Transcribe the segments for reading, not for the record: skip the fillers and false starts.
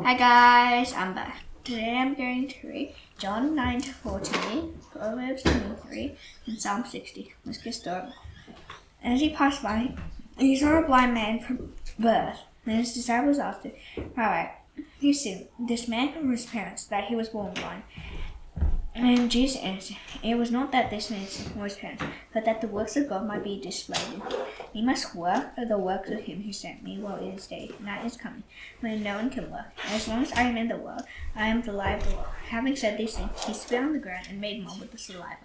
Hi guys, I'm back. Today I'm going to read John 9 to 14, Proverbs 23, and Psalm 60. Let's get started. As he passed by, he saw a blind man from birth, and his disciples asked him, Rabbi, you see, this man from his parents, that he was born blind. And Jesus answered, It was not that this man was parents, but that the works of God might be displayed in him. We must work the works of him who sent me while it is day. Night is coming, when no one can work. As long as I am in the world, I am the light of the world. Having said these things, he spit on the ground and made mud with the saliva.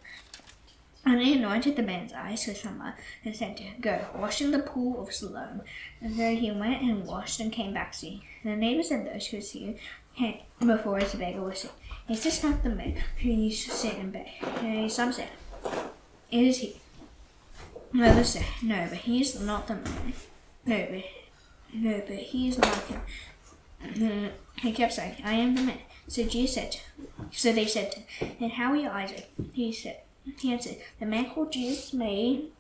And he anointed the man's eyes with some mud and said to him, Go, wash in the pool of Siloam. And so he went and washed and came back seeing. The neighbors and those who had seen him before as a beggar were saying, Is this not the man who used to sit and beg? And some said, It is he. Others said, No, but he is not the man. No, but he is like him. He kept saying, I am the man. So they said to him, And how are your eyes open? He answered, The man called Jesus made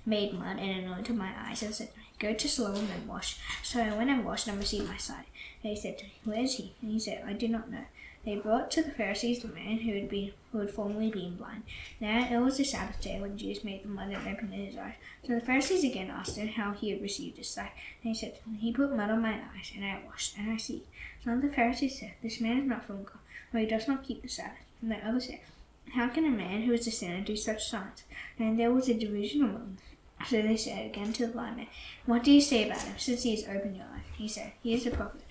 mud and anointed my eyes and said, Go to Siloam and wash. So I went and washed and received my sight. They said to me, Where is he? And he said, I do not know. They brought to the Pharisees the man who had formerly been blind. Now it was the Sabbath day when Jesus made the mud and opened his eyes. So the Pharisees again asked him how he had received his sight. And he said, He put mud on my eyes, and I washed, and I see. Some of the Pharisees said, This man is not from God, for he does not keep the Sabbath. And the others said, How can a man who is a sinner do such signs? And there was a division among them. So they said again to the blind man, What do you say about him, since he has opened your eyes? He said, He is a prophet.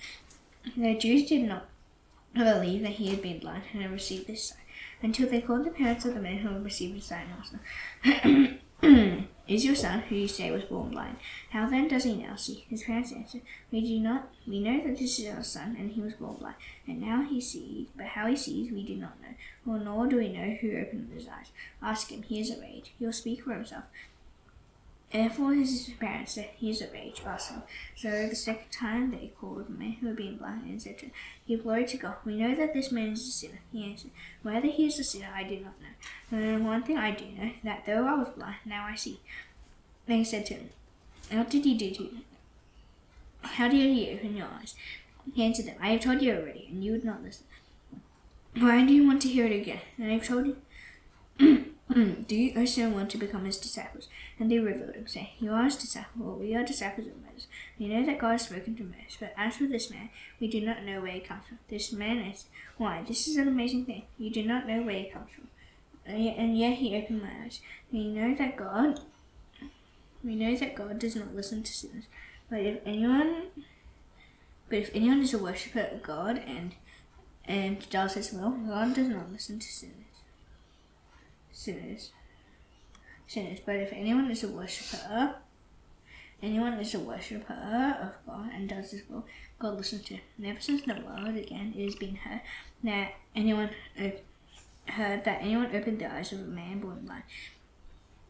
The Jews did not believe that he had been blind and had received this sight, until they called the parents of the man who had received his sight and asked them, Is your son, who you say was born blind? How then does he now see? His parents answered, We know that this is our son, and he was born blind, and now he sees, but how he sees we do not know, nor do we know who opened his eyes. Ask him, he is of age, he will speak for himself. Therefore his parents said, He is of age, ask him. So the second time they called the man who had been blind and said to him, Give glory to God. We know that this man is a sinner. He answered, Whether he is a sinner, I do not know. And one thing I do know, that though I was blind, now I see. They said to him, What did he do to you? How did he open your eyes? He answered them, I have told you already, and you would not listen. Why do you want to hear it again? And I have told you. Do you also want to become his disciples? And they revealed him, saying, You are his disciple, well, we are disciples of Moses. We know that God has spoken to Moses, but as for this man, we do not know where he comes from. This man answered, Why, this is an amazing thing. You do not know where he comes from. And yet he opened my eyes. We know that God does not listen to sinners. But if anyone is a worshipper of God and does his will, God does not listen to sinners. But if anyone is a worshipper of God and does his will, God listens to him. Never since the world again it has been heard that anyone opened the eyes of a man born blind.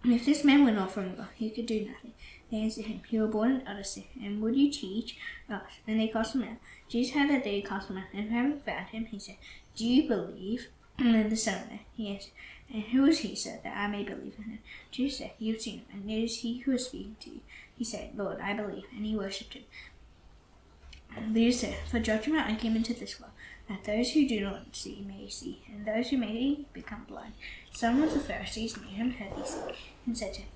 If this man were not from God, he could do nothing. They answered him, You were born in utter sin, and would you teach us? And they cast him out. Jesus heard that they had cast him out, and having found him, he said, Do you believe in the Son of Man? He answered, And who is he, sir, that I may believe in him? Jesus said, You have seen him, and it is he who is speaking to you. He said, Lord, I believe, and he worshipped him. And Jesus said, For judgment I came into this world, that those who do not see may see, and those who may become blind. Some of the Pharisees near him heard these things, and said to him,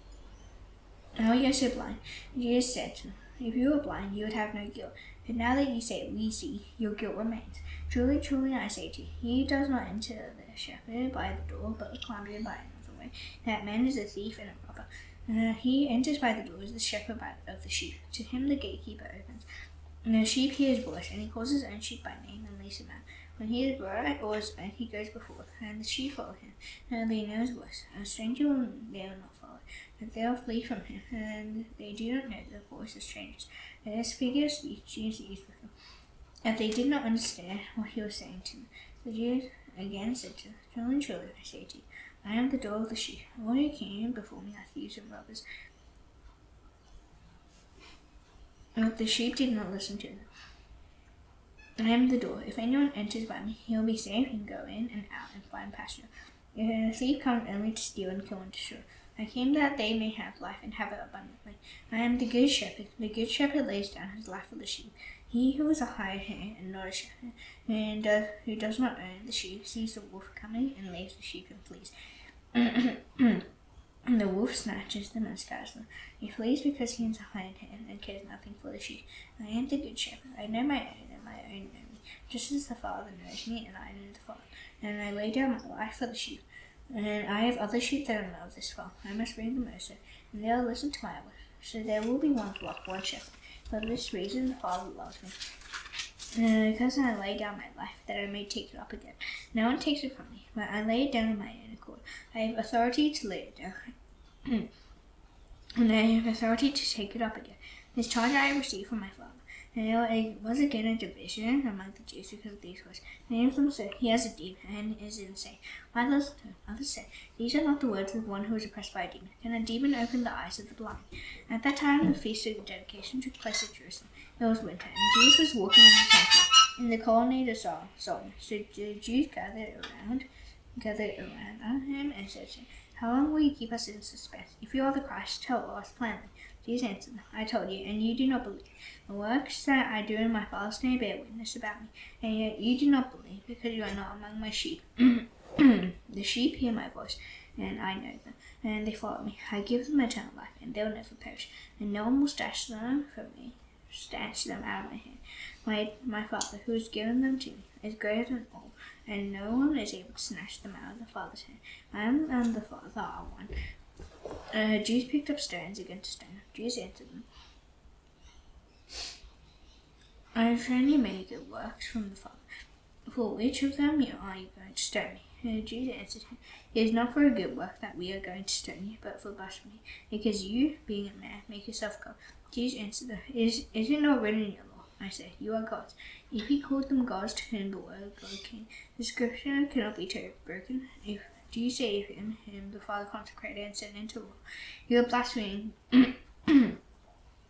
How are you so blind? And Jesus said to them, If you were blind, you would have no guilt. But now that you say, We see, your guilt remains. Truly, truly, I say to you, he does not enter the shepherd by the door, but climbs in by another way. That man is a thief and a robber. He enters by the door as the shepherd of the sheep. To him the gatekeeper opens. And the sheep hear his voice, and he calls his own sheep by name and leads them out. When he is brought or his own, he goes before, and the sheep follow him, and they know his voice. A stranger they will not follow, but they will flee from him, and they do not know the voice of strangers. And this figure of speech Jesus used with them. And they did not understand what he was saying to them. The Jews again said to them, Truly, truly, I say to you, I am the door of the sheep. All who came before me are thieves and robbers. But the sheep did not listen to them. I am the door. If anyone enters by me, he will be saved and go in and out and find pasture. The thief comes only to steal and kill and destroy. I came that they may have life and have it abundantly. I am the good shepherd. The good shepherd lays down his life for the sheep. He who is a hired hand and not a shepherd, and who does not own the sheep, sees the wolf coming and leaves the sheep and flees. And the wolf snatches them and scatters them. He flees because he is a hired hand and cares nothing for the sheep. I am the good shepherd. I know my own, and my own know me, just as the Father knows me, and I know the Father. And I lay down my life for the sheep. And I have other sheep that are not of this fold. I must bring them also, and they will listen to my voice. So there will be one flock, one shepherd. For this reason the Father loves me, because I lay down my life, that I may take it up again. No one takes it from me, but I lay it down on my own accord. I have authority to lay it down, and I have authority to take it up again. This charge I received from my Father. And there was again a division among the Jews because of these words. Many of them said, "He has a demon and is insane." Others said, "These are not the words of one who is oppressed by a demon. Can a demon open the eyes of the blind?" At that time, the feast of the dedication took place at Jerusalem. It was winter, and Jesus was walking in the temple in the colonnade of Solomon. So the Jews gathered around him and said to him, "How long will you keep us in suspense? If you are the Christ, tell us plainly." Jesus answered them, "I told you, and you do not believe. The works that I do in my Father's name bear witness about me, and yet you do not believe, because you are not among my sheep. The sheep hear my voice, and I know them, and they follow me. I give them eternal life, and they will never perish, and no one will snatch them out of my hand. My Father, who has given them to me, is greater than all, and no one is able to snatch them out of the Father's hand. I am and the Father are one." Jews picked up stones again to stone him. Jesus answered them, "I have shown you many good works from the Father. For which of them are you going to stone me?" Jesus answered him, "It is not for a good work that we are going to stone you, but for blasphemy, because you, being a man, make yourself God." Jesus answered them, "Is it not written in your law? I say, you are gods." If he called them gods to whom the word of God came, the scripture cannot be broken. If you say of him whom the Father consecrated and sent into law, you are blaspheming,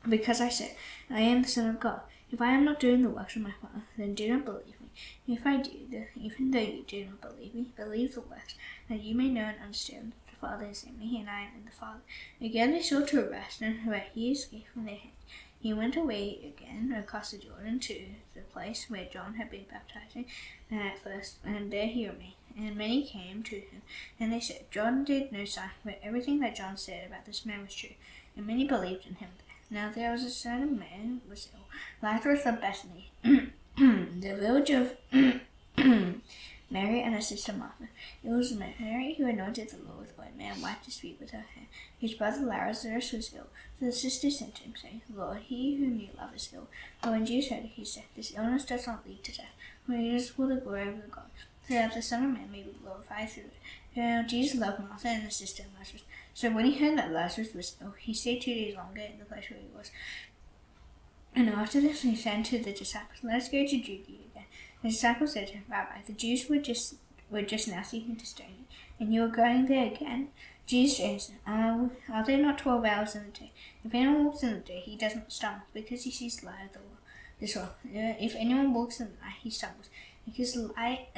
because I said, I am the Son of God. If I am not doing the works of my Father, then do not believe me. If I do, even though you do not believe me, believe the works, that you may know and understand that the Father is in me, and I am in the Father. Again they sought to arrest him, but he escaped from their hands. He went away again across the Jordan to the place where John had been baptizing at first, and there he remained. And many came to him, and they said, "John did no sign, but everything that John said about this man was true." And many believed in him there. Now there was a certain man who was ill, Lazarus of Bethany, the village of Mary and her sister Martha. It was Mary who anointed the Lord with oil and wiped his feet with her hair. His brother Lazarus was ill. So the sisters sent to him, saying, "Lord, he whom you love is ill." But when Jesus heard it, he said, "This illness does not lead to death, but it is for the glory of God, so that the Son of Man may be glorified through it." Jesus loved Martha and her sister and Lazarus. So when he heard that Lazarus was ill, he stayed 2 days longer in the place where he was. And after this he said to the disciples, "Let us go to Judea again." The disciples said to him, "Rabbi, the Jews were just now seeking to stone you, and you are going there again?" Jesus answered, "Are there not 12 hours in the day? If anyone walks in the day, he does not stumble, because he sees the light of this world. If anyone walks in the night, he stumbles, because the light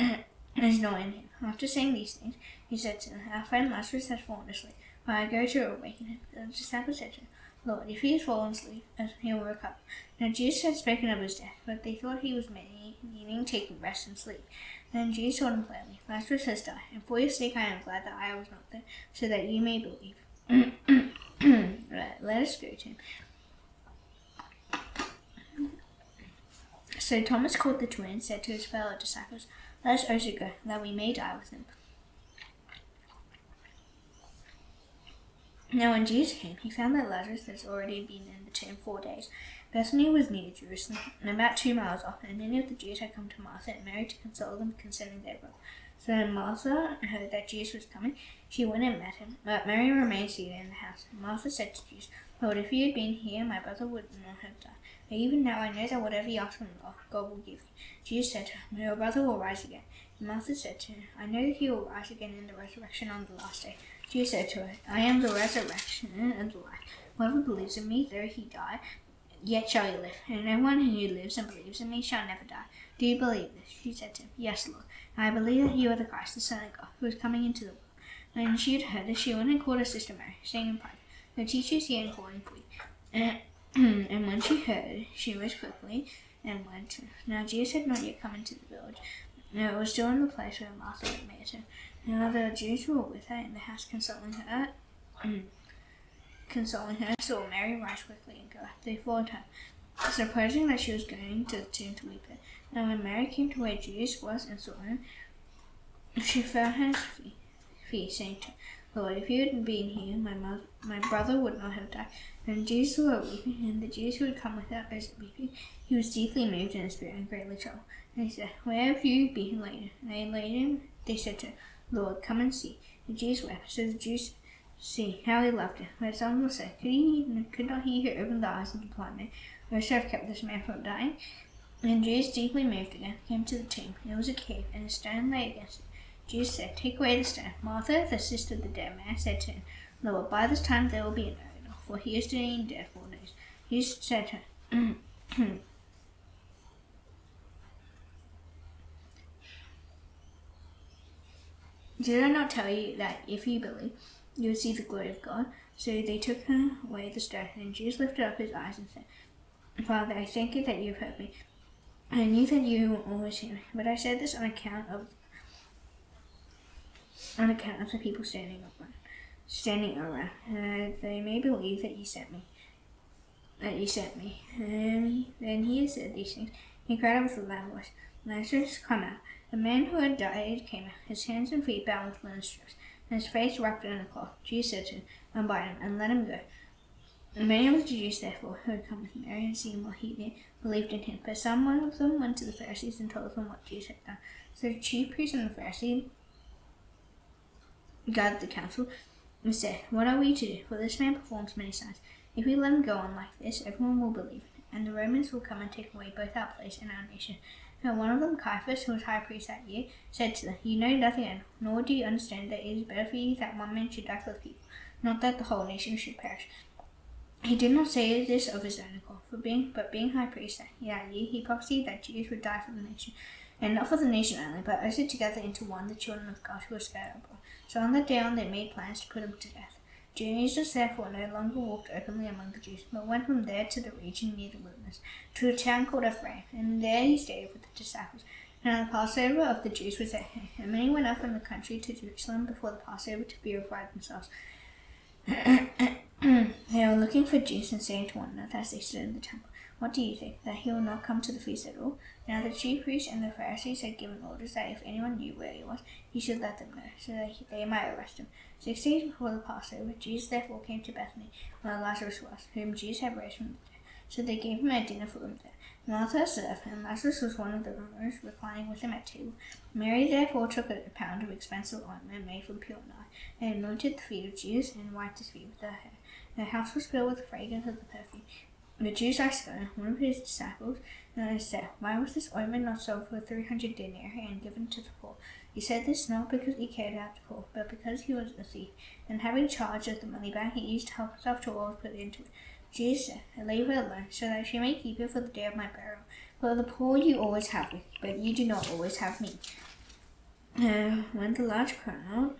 is not in him." After saying these things, he said to them, "Our friend Lazarus has fallen asleep, but I go to awaken him." The disciples said to him, "Lord, if he has fallen asleep, he will recover." Now Jesus had spoken of his death, but they thought he was meaning taking rest and sleep. Then Jesus told them plainly, "Lazarus has died, and for your sake I am glad that I was not there, so that you may believe." Let us go to him. So Thomas called the twin and said to his fellow disciples, "Let us also go, that we may die with him." Now when Jesus came, he found that Lazarus had already been in the tomb 4 days. Bethany was near Jerusalem, and about 2 miles off, and many of the Jews had come to Martha and Mary to console them concerning their brother. So when Martha heard that Jesus was coming, she went and met him, but Mary remained seated in the house. Martha said to Jesus, "Lord, if you had been here, my brother would not have died. But even now I know that whatever you ask from the Lord, God will give you." Jesus said to her, "Your brother will rise again." And Martha said to him, "I know that he will rise again in the resurrection on the last day." Jesus said to her, "I am the resurrection and the life. Whoever believes in me, though he die, yet shall he live. And everyone who lives and believes in me shall never die. Do you believe this?" She said to him, "Yes, Lord. I believe that you are the Christ, the Son of God, who is coming into the world." When she had heard this, she went and called her sister Mary, saying in private, "The teacher is here and calling for you." And when she heard, she rose quickly and went. Now Jesus had not yet come into the village. It was still in the place where Martha had met him. Now the Jews who were with her in the house consoling her, saw Mary rise quickly and go. They followed her, supposing that she was going to the tomb to weep there. Now when Mary came to where Jesus was and saw him, she fell at his feet, saying to him, Lord, if you had been here, my brother would not have died. And Jesus saw her weeping, and the Jews who had come with her also weeping. He was deeply moved in the spirit and greatly troubled. And he said, Where have you been laid? And they said to him, Lord, come and see. And Jesus wept. So the Jews see how he loved him. But some will say, Could not he who opened the eyes of the blind man also have kept this man from dying? And Jesus, deeply moved again, came to the tomb. It was a cave, and a stone lay against it. Jesus said, Take away the stone. Martha, the sister of the dead man, said to him, Lord, by this time there will be no idol, for he is being dead 4 days. Jesus said to her, Did I not tell you that if you believe, you will see the glory of God? So they took away the stone, and Jesus lifted up his eyes and said, Father, I thank you that you have heard me. I knew that you will always hear me, but I said this on account of the people standing around, they may believe that you sent me. And then he had said these things. He cried out with a loud voice, Lazarus, come out. The man who had died came out, his hands and feet bound with linen strips, and his face wrapped in a cloth. Jesus said to him, Unbind him, and let him go. And many of the Jews, therefore, who had come with Mary and seen what he did, believed in him. But some of them went to the Pharisees and told them what Jesus had done. So the chief priests and the Pharisees gathered the council and said, What are we to do? For this man performs many signs. If we let him go on like this, everyone will believe in him, and the Romans will come and take away both our place and our nation. And one of them, Caiaphas, who was high priest that year, said to them, You know nothing, nor do you understand that it is better for you that one man should die for the people, not that the whole nation should perish. He did not say this of his own accord, but being high priest that year, he prophesied that Jesus would die for the nation, and not for the nation only, but also together into one the children of God who were scattered abroad. So on that day they made plans to put him to death. Jesus therefore no longer walked openly among the Jews, but went from there to the region near the wilderness, to a town called Ephraim, and there he stayed with the disciples. Now the Passover of the Jews was at hand, and many went up from the country to Jerusalem before the Passover to purify themselves. They were looking for Jesus and saying to one another as they stood in the temple, What do you think, that he will not come to the feast at all? Now the chief priests and the Pharisees had given orders that if anyone knew where he was, he should let them know, so that they might arrest him. 6 days before the Passover, Jesus therefore came to Bethany, where Lazarus was, whom Jesus had raised from the dead. So they gave him a dinner for them there. Martha served, and Lazarus was one of the roomers reclining with him at table. Mary therefore took a pound of expensive ointment made from pure nard, and anointed the feet of Jesus, and wiped his feet with her hair. The house was filled with the fragrance of the perfume. The Jews asked one of his disciples, and said, Why was this ointment not sold for 300 denarii and given to the poor? He said this not because he cared about the poor, but because he was a thief, and having charge of the money bag, he used to help himself to what was put into it. Jesus said, Leave her alone, so that she may keep it for the day of my burial. For the poor you always have me, but you do not always have me. When the large crowd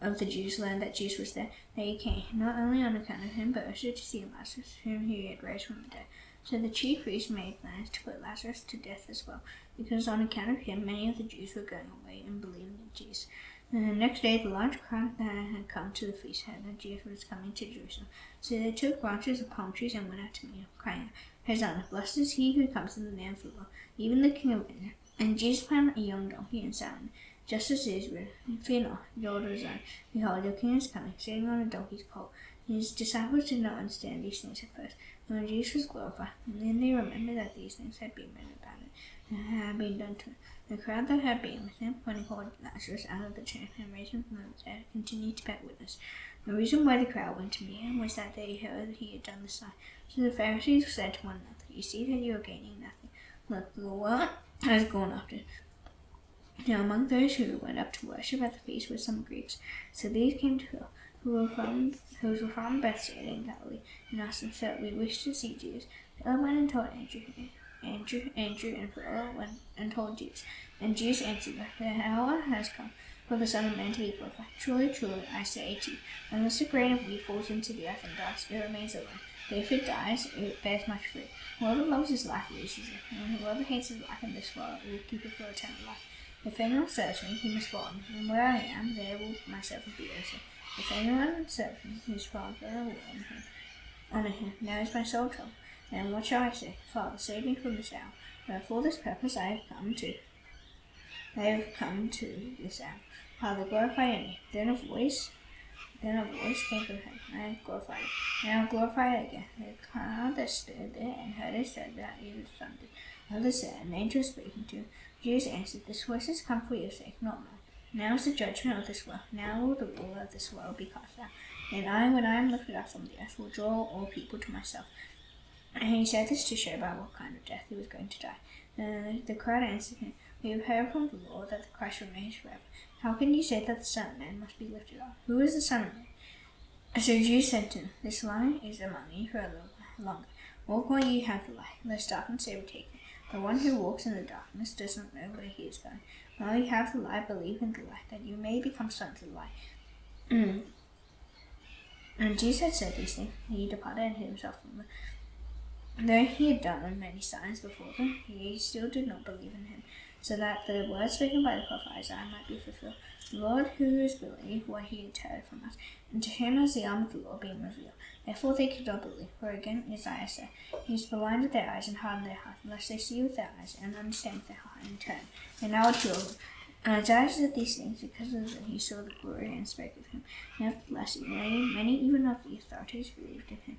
of the Jews learned that Jesus was there, they came, not only on account of him, but also to see Lazarus, whom he had raised from the dead. So the chief priests made plans to put Lazarus to death as well, because on account of him many of the Jews were going away and believing in Jesus. The next day the large crowd that had come to the feast heard that Jesus was coming to Jerusalem. So they took branches of palm trees and went out to meet him, crying out, Hosanna, blessed is he who comes in the name of the Lord, even the King of Israel. And Jesus found a young donkey and sat on it, just as it is written, Fear not, your daughter Zion, behold, your king is coming, sitting on a donkey's colt. His disciples did not understand these things at first, and when Jesus was glorified, and then they remembered that these things had been written about it, and had been done to him. The crowd that had been with him, when he called Lazarus out of the tomb and raised him from the dead, continued to bear witness. The reason why the crowd went to meet him was that they heard that he had done the sign. So the Pharisees said to one another, You see that you are gaining nothing. Look, the world has gone after him. Now among those who went up to worship at the feast were some Greeks. So these came to Philip, who were from Bethsaida in Galilee, and asked him, Sir, we wish to see Jesus. Philip went and told Andrew and Philip went and told Jesus. And Jesus answered them, The hour has come for the Son of Man to be glorified. Truly, truly, I say to you, unless a grain of wheat falls into the earth and dies, it remains alone. But if it dies, it bears much fruit. Whoever loves his life loses it, and whoever hates his life in this world will keep it for eternal life. If anyone serves me, he must follow me, and where I am, there will my servant be also. If anyone serves me, his Father will honor him. Now is my soul troubled. Then what shall I say? Father, save me from this hour. But for this purpose I have come to this hour. Father, glorify your name. Then a voice came from heaven. I have glorified it. And I will glorify it again. The crowd that stood there and heard it said that it was thundered. Others said, an angel speaking to him. Jesus answered, this voice has come for your sake, not mine. Now is the judgment of this world. Now will the ruler of this world be cast out. And I, when I am lifted up from the earth, will draw all people to myself. And he said this to show by what kind of death he was going to die. And the crowd answered him, we have heard from the Lord that the Christ remains forever. How can you say that the Son of Man must be lifted up? Who is the Son of Man? So Jesus said to him, this light is among you for a little longer. Walk while you have the light, lest darkness overtake you. The one who walks in the darkness does not know where he is going. While you have the light, believe in the light, that you may become sons of the light. And Jesus had said these things, he departed and hid himself from them. Though he had done many signs before them, he still did not believe in him, so that the words spoken by the prophet Isaiah might be fulfilled. The Lord who has believed what he had heard from us, and to whom has the arm of the Lord been revealed. Therefore they could not believe, for again Isaiah said, he has blinded their eyes and hardened their heart, lest they see with their eyes and understand with their heart and turn, and I will heal them. And Isaiah said these things because of that he saw the glory and spoke of him. Nevertheless, many even of the authorities believed in him,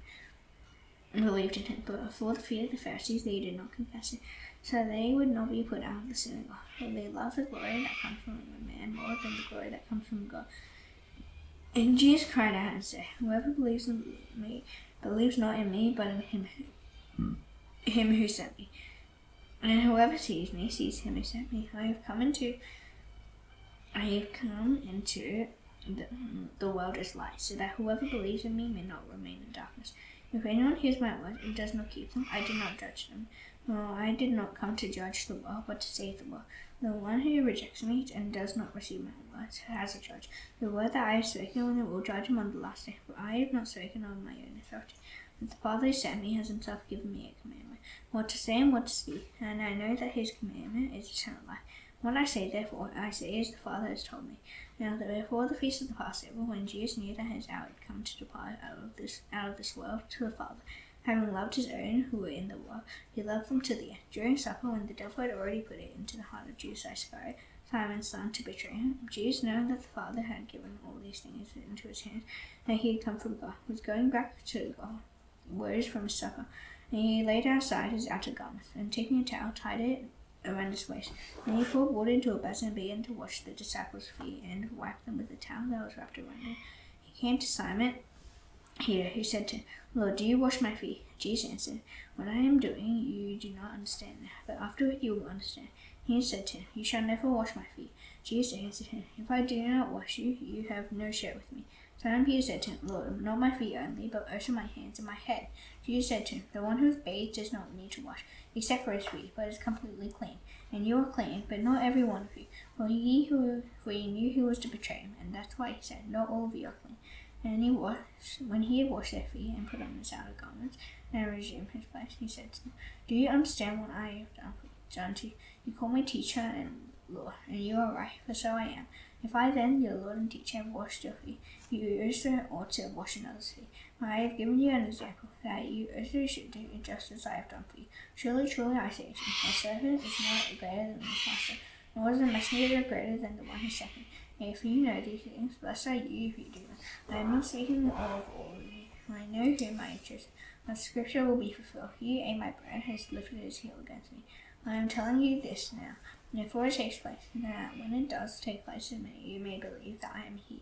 but for the fear of the Pharisees they did not confess it, so they would not be put out of the synagogue. For they love the glory that comes from a man more than the glory that comes from God. And Jesus cried out and said, whoever believes in me believes not in me, but in him who sent me. And whoever sees me sees him who sent me. I have come into the world as light, so that whoever believes in me may not remain in darkness. If anyone hears my words and does not keep them, I do not judge them. For I did not come to judge the world, but to save the world. The one who rejects me and does not receive my words has a judge. The word that I have spoken will judge him on the last day, for I have not spoken on my own authority. But the Father who sent me has himself given me a commandment, what to say and what to speak, and I know that his commandment is eternal life. What I say, therefore, I say as the Father has told me. Now, before the feast of the Passover, when Jesus knew that his hour had come to depart out of this world to the Father, having loved his own who were in the world, he loved them to the end. During supper, when the devil had already put it into the heart of Judas Iscariot, Simon's son, to betray him, Jesus, knowing that the Father had given all these things into his hands, that he had come from God, was going back to God, rose from his supper, and he laid aside his outer garments, and taking a towel, tied it around his waist. And he poured water into a basin and began to wash the disciples' feet and wipe them with the towel that was wrapped around him. He came to Simon Peter, who said to him, Lord, do you wash my feet? Jesus answered, what I am doing you do not understand now, but afterward you will understand. He said to him, you shall never wash my feet. Jesus answered him, if I do not wash you, you have no share with me. Simon Peter said to him, Lord, not my feet only, but also my hands and my head. Jesus said to him, the one who is bathed does not need to wash, except for his feet, but is completely clean. And you are clean, but not every one of you. For he knew who was to betray him, and that's why he said, not all of you are clean. And when he had washed their feet and put on his outer garments and resumed his place, he said to them, do you understand what I have done to you? You call me teacher and Lord, and you are right, for so I am. If I then, your Lord and teacher, have washed your feet, you also ought to wash another's feet. For I have given you an example, that you also should do just as I have done for you. Truly, truly, I say to you, a servant is not greater than his master, nor is a messenger greater than the one who sent me. If you know these things, blessed are you if you do them. I am not speaking of all of you. I know whom I have chosen. The scripture will be fulfilled. He ate my bread, has lifted his heel against me. I am telling you this now, before it takes place, that when it does take place, you may believe that I am he.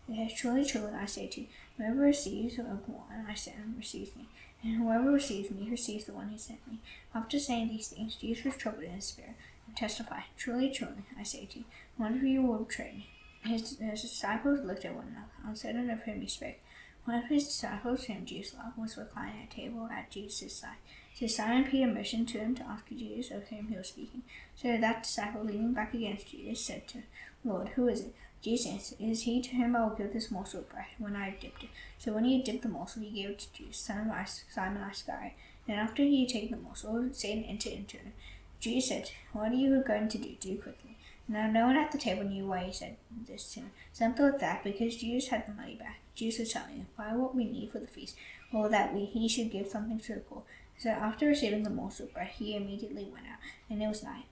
Yes, truly, truly, I say to you, whoever receives of one I send receives me, and whoever receives me receives the one who sent me. After saying these things, Jesus was troubled in his spirit, and testified, truly, truly, I say to you, one of you will betray me. His disciples looked at one another, uncertain of whom he spoke. One of his disciples, whom Jesus loved, was reclining at table at Jesus' side. So Simon Peter motioned to him to ask Jesus of whom he was speaking. So that disciple, leaning back against Jesus, said to him, Lord, who is it? Jesus is he to whom I will give this morsel of bread when I have dipped it. So when he had dipped the morsel, he gave it to Judas, son of Simon Iscariot. And after he had taken the morsel, Satan entered into him. Jesus said, "What are you going to do? Do quickly." Now no one at the table knew why he said this to him. Some thought that because Jesus had the money back, Jesus was telling him, "Buy what we need for the feast, or that he should give something to the poor." So after receiving the morsel of bread, he immediately went out, and it was night.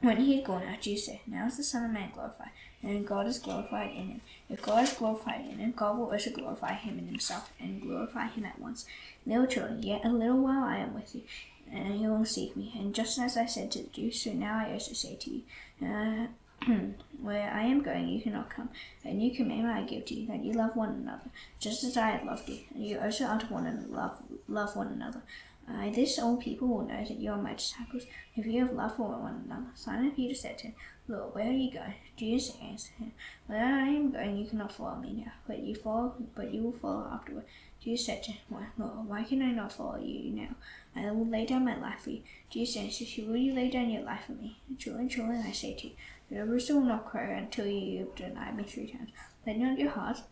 When he had gone out, Jesus said, "Now is the Son of Man glorified, and God is glorified in him. If God is glorified in him, God will also glorify him in himself, and glorify him at once. Little children, yet a little while I am with you, and you will seek me. And just as I said to the Jews, so now I also say to you, where I am going, you cannot come. A new commandment I give to you, that you love one another, just as I have loved you, and you also are to love one another. This all people will know that you are my disciples, if you have love for one another." Simon Peter said to him, "Lord, where are you going?" Jesus answered him, "Where I am going, you cannot follow me now, but you will follow afterward." Jesus said to him, "Lord, why can I not follow you now? I will lay down my life for you." Jesus answered, "Will you lay down your life for me? Truly, truly, I say to you, the rooster will not crow until you have denied me 3 times. Let not your hearts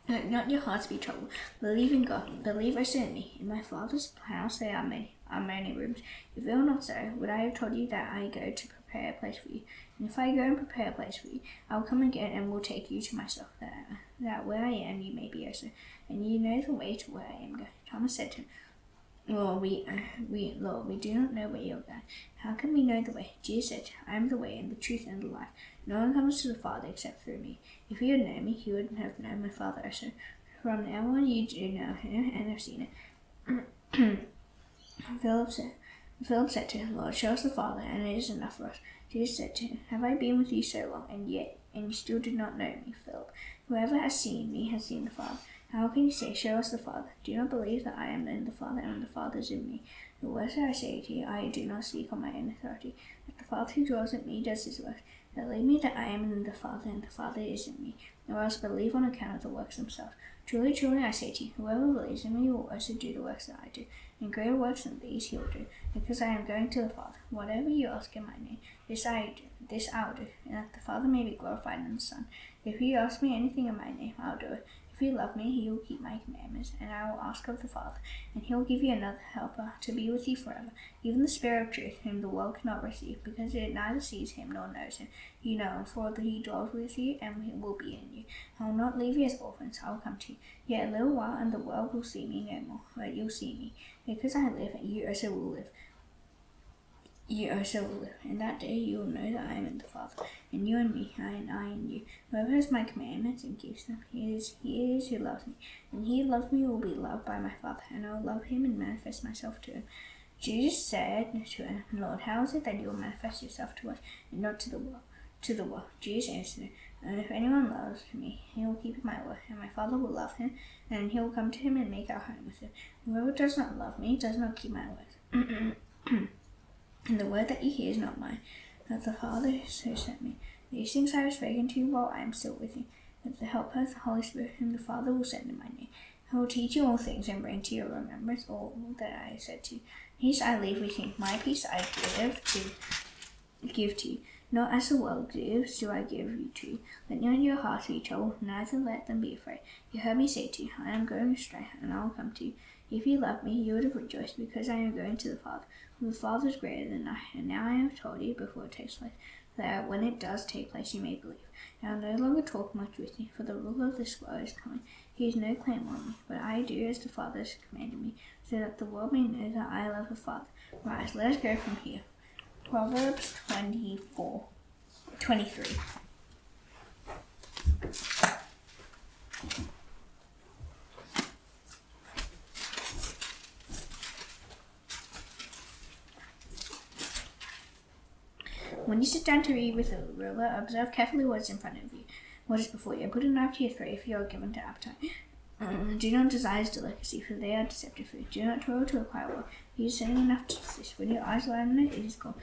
Let not your hearts be troubled. Believe in God. Believe also in me. In my Father's house there are many rooms. If it were not so, would I have told you that I go to prepare a place for you? And if I go and prepare a place for you, I will come again and will take you to myself, that where I am you may be also. And you know the way to where I am going." Thomas said to him, Lord, we do not know where you're going. How can we know the way?" Jesus said, "I am the way and the truth and the life. No one comes to the Father except through me. If you had known me, you would have known my Father also. From now on you do know him and have seen it." Philip said to him, "Lord, show us the Father, and it is enough for us." Jesus said to him, "Have I been with you so long, and you still do not know me, Philip? Whoever has seen me has seen the Father. How can you say, 'Show us the Father'? Do you not believe that I am in the Father, and the Father is in me? The words that I say to you, I do not speak on my own authority, but the Father who dwells in me does his work. Believe me that I am in the Father, and the Father is in me, or else believe on account of the works themselves. Truly, truly, I say to you, whoever believes in me will also do the works that I do, and greater works than these he will do, because I am going to the Father. Whatever you ask in my name, this I will do, and that the Father may be glorified in the Son. If you ask me anything in my name, I will do it. If you love me, you will keep my commandments, and I will ask of the Father, and he will give you another helper to be with you forever, even the Spirit of truth, whom the world cannot receive, because it neither sees him nor knows him. You know him, for he dwells with you, and he will be in you. I will not leave you as orphans, I will come to you. Yet a little while, and the world will see me no more, but you will see me. Because I live, you also will live. In that day you will know that I am in the Father, and you in me, and I in you. Whoever has my commandments and keeps them, he it is who loves me. And he who loves me will be loved by my Father, and I will love him and manifest myself to him." Jesus said to him, "Lord, how is it that you will manifest yourself to us, and not to the world?" Jesus answered him, "If anyone loves me, he will keep my word, and my Father will love him, and he will come to him and make our home with him. Whoever does not love me does not keep my words. And the word that you hear is not mine, but the Father who sent me. These things I have spoken to you while I am still with you. But the Helper, the Holy Spirit, whom the Father will send in my name, I will teach you all things and bring to your remembrance all that I have said to you. Peace I leave with you, my peace I give to you. Not as the world gives, do I give you to you. Let not your hearts be troubled, neither let them be afraid. You heard me say to you, I am going astray, and I will come to you. If you love me, you would have rejoiced, because I am going to the Father. For the Father is greater than I, and now I have told you before it takes place, that when it does take place you may believe. I will no longer talk much with you, for the ruler of this world is coming. He has no claim on me, but I do as the Father has commanded me, so that the world may know that I love the Father. Rise, let us go from here. Proverbs 23. When you sit down to read with a ruler, observe carefully what is in front of you, what is before you. Put a knife to your throat if you are given to appetite. Do not desire delicacy, for they are deceptive food. Do not toil to acquire wealth. He is sinning enough to desist. When your eyes land on it, it is gone.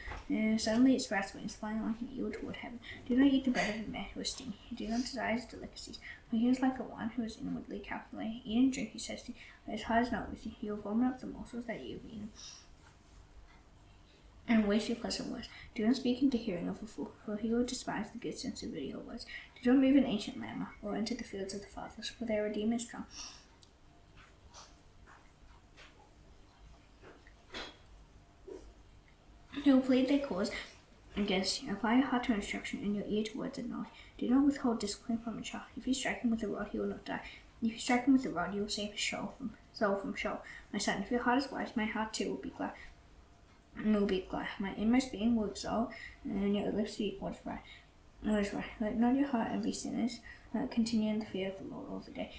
Suddenly it sprouts wings, flying like an eagle toward heaven. Do not eat the bread of a man who is stingy. Do not desire delicacies, for he is like the one who is inwardly calculating. Eat and drink, he says to you, but his heart is not with you. He will vomit up the morsels that you have eaten. and waste your pleasant words. Do not speak in the hearing of a fool, for he will despise the good sense of your words. Do not move an ancient lamb, or enter the fields of the fathers, for their Redeemer is come. He will plead their cause against you. Apply your heart to instruction and your ear to words of knowledge. Do not withhold discipline from a child. If you strike him with a rod, he will not die. If you strike him with a rod, you will save his soul from Sheol. My son, if your heart is wise, my heart too will be glad. My inmost being will exalt, and your lips speak what is right. Let not your heart envy sinners. Continue in the fear of the Lord all the day.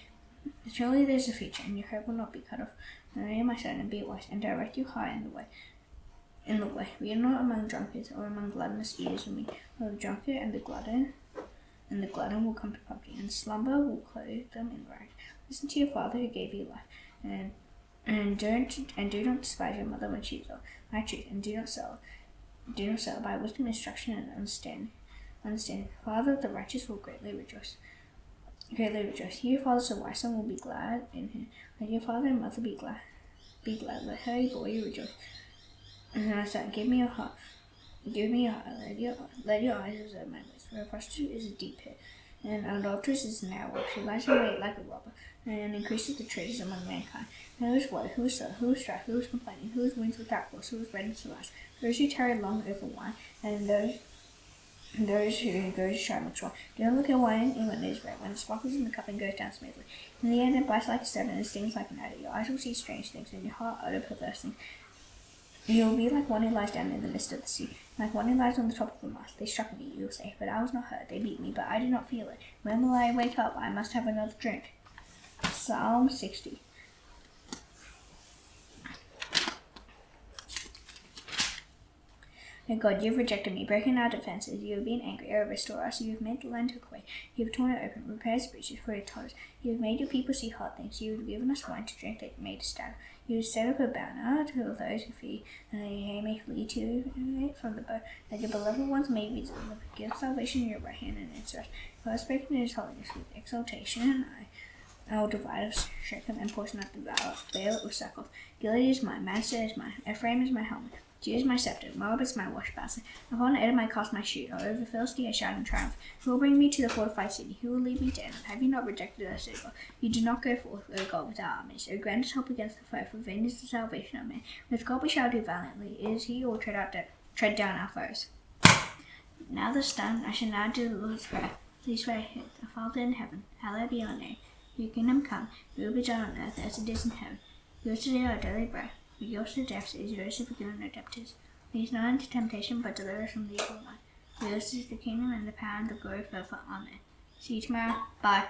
Surely there is a future, and your hope will not be cut off. Hear my son, and be wise, and direct your heart in the way. We are not among drunkards or among gluttonous eaters of meat. For the drunkard and the glutton will come to poverty, and slumber will clothe them in rags. Listen to your father who gave you life, and do not despise your mother when she is old. My truth, and do not sell by wisdom, instruction, and understanding. The father of the righteous will greatly rejoice. Your father, so wise son, will be glad in him. Let your father and mother be glad. Let her boy rejoice. And son, give me your heart. Let your eyes observe my ways. For a prostitute is a deep pit, and an adulteress is a narrow way. She lies in wait like a robber, and increases the treasures among mankind. Who is woe? Who is sorrow? Who is strife? Who is complaining? Who is wounds without cause? Who is readiness to rise? Those who tarry long over wine, and those who go to try much wrong. Do not look at wine when it is red, when it sparkles in the cup and goes down smoothly. In the end, it bites like a stone and it stings like an adder. Your eyes will see strange things, and your heart utter perverse things. You will be like one who lies down in the midst of the sea, like one who lies on the top of the mast. They struck me, you will say, but I was not hurt. They beat me, but I did not feel it. When will I wake up? I must have another drink. Psalm 60. O God, you have rejected me, broken our defences. You have been angry. O restore us. You have made the land to quake. You have torn it open, repaired its breaches for its totters. You have made your people see hard things. You have given us wine to drink that made us stagger. You have set up a banner to those who fear, and they may flee to it from the bow. That your beloved ones may be delivered. Give salvation in your right hand and its rest. God has spoken in his holiness with exaltation. I will divide of Shechem and portion out the vale of Succoth. Gilead is mine, Manasseh is mine, Ephraim is my helmet. Judah is my scepter, Moab is my wash basin. Upon Edom I cast my shoe, over Philistia I shout in triumph. Who will bring me to the fortified city? Who will lead me to Edom? Have you not rejected us, O God? You do not go forth, O God, with our armies. O grant us help against the foe, for vain is the salvation of man. With God we shall do valiantly. It is he who will tread down our foes. Now thus done, I shall now do the Lord's prayer. Please pray, our Father in heaven, hallowed be your name. Your kingdom come, your will be done on earth as it is in heaven. Give us today our daily bread. Forgive us our debts as we also forgive our debtors. Lead us not into temptation, but deliver us from the evil one. For yours is the kingdom and the power and the glory forever. Amen. See you tomorrow. Bye.